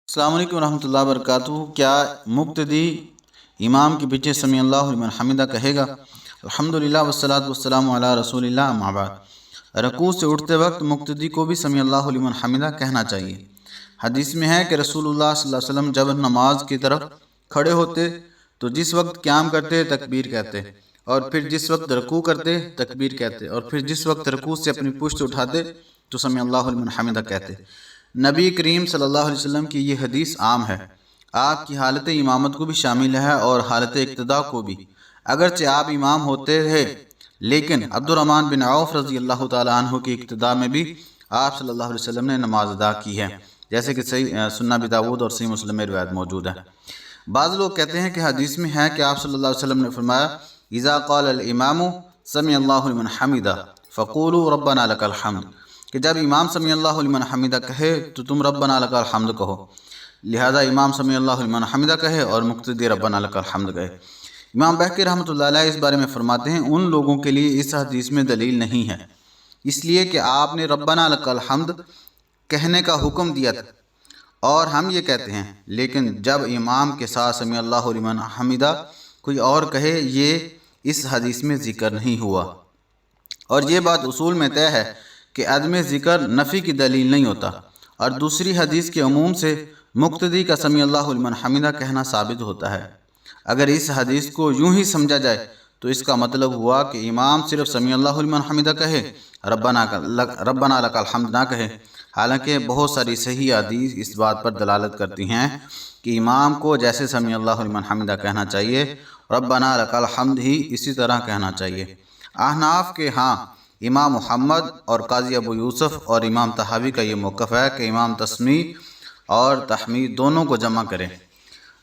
السلام علیکم ورحمۃ اللہ وبرکاتہ۔ کیا مقتدی امام کے پیچھے سمیع اللہ لمن حمدہ کہے گا؟ الحمدللہ والصلاۃ والسلام علی رسول اللہ، اما بعد۔ رکوع سے اٹھتے وقت مقتدی کو بھی سمیع اللہ لمن حمدہ کہنا چاہیے۔ حدیث میں ہے کہ رسول اللہ صلی اللہ علیہ وسلم جب نماز کی طرف کھڑے ہوتے تو جس وقت قیام کرتے تکبیر کہتے، اور پھر جس وقت رکوع کرتے تکبیر کہتے، اور پھر جس وقت رکوع سے اپنی پشت اٹھاتے تو سمیع اللہ لمن حمدہ کہتے۔ نبی کریم صلی اللہ علیہ وسلم کی یہ حدیث عام ہے، آپ کی حالت امامت کو بھی شامل ہے اور حالت اقتداء کو بھی۔ اگرچہ آپ امام ہوتے تھے لیکن عبد الرحمن بن عوف رضی اللہ تعالیٰ عنہ کی اقتداء میں بھی آپ صلی اللہ علیہ وسلم نے نماز ادا کی ہے، جیسے کہ سنن ابی داؤد اور صحیح مسلم میں روایت موجود ہے۔ بعض لوگ کہتے ہیں کہ حدیث میں ہے کہ آپ صلی اللہ علیہ وسلم نے فرمایا اذا قال الامام سمع اللہ لمن حمدہ فقولوا ربنا لک الحمد، کہ جب امام سمیع اللہ لمن حمدہ کہے تو تم ربنا لک الحمد کہو، لہذا امام سمیع اللہ لمن حمدہ کہے اور مقتدی ربنا لک الحمد کہے۔ امام بہقی رحمۃ اللہ علیہ اس بارے میں فرماتے ہیں ان لوگوں کے لیے اس حدیث میں دلیل نہیں ہے، اس لیے کہ آپ نے ربنا لک الحمد کہنے کا حکم دیا تھا اور ہم یہ کہتے ہیں، لیکن جب امام کے ساتھ سمیع اللہ لمن حمدہ کوئی اور کہے یہ اس حدیث میں ذکر نہیں ہوا، اور یہ بات اصول میں طے ہے کہ عدم ذکر نفی کی دلیل نہیں ہوتا، اور دوسری حدیث کے عموم سے مقتدی کا سمیع اللہ لمن حمدہ کہنا ثابت ہوتا ہے۔ اگر اس حدیث کو یوں ہی سمجھا جائے تو اس کا مطلب ہوا کہ امام صرف سمیع اللہ لمن حمدہ کہے، ربنا لک الحمد نہ کہے، حالانکہ بہت ساری صحیح حدیث اس بات پر دلالت کرتی ہیں کہ امام کو جیسے سمیع اللہ لمن حمدہ کہنا چاہیے، ربنا لک الحمد ہی اسی طرح کہنا چاہیے۔ احناف کے ہاں امام محمد اور قاضی ابو یوسف اور امام طحاوی کا یہ موقف ہے کہ امام تسمیع اور تحمید دونوں کو جمع کرے۔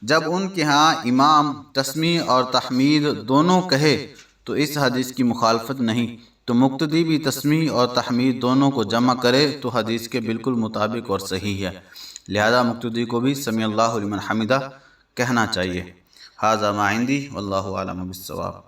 جب ان کے ہاں امام تسمیع اور تحمید دونوں کہے تو اس حدیث کی مخالفت نہیں، تو مقتدی بھی تسمیع اور تحمید دونوں کو جمع کرے تو حدیث کے بالکل مطابق اور صحیح ہے، لہذا مقتدی کو بھی سمیع اللہ لمن حمدہ کہنا چاہیے۔ ھذا ما عندی واللہ اعلم بالصواب۔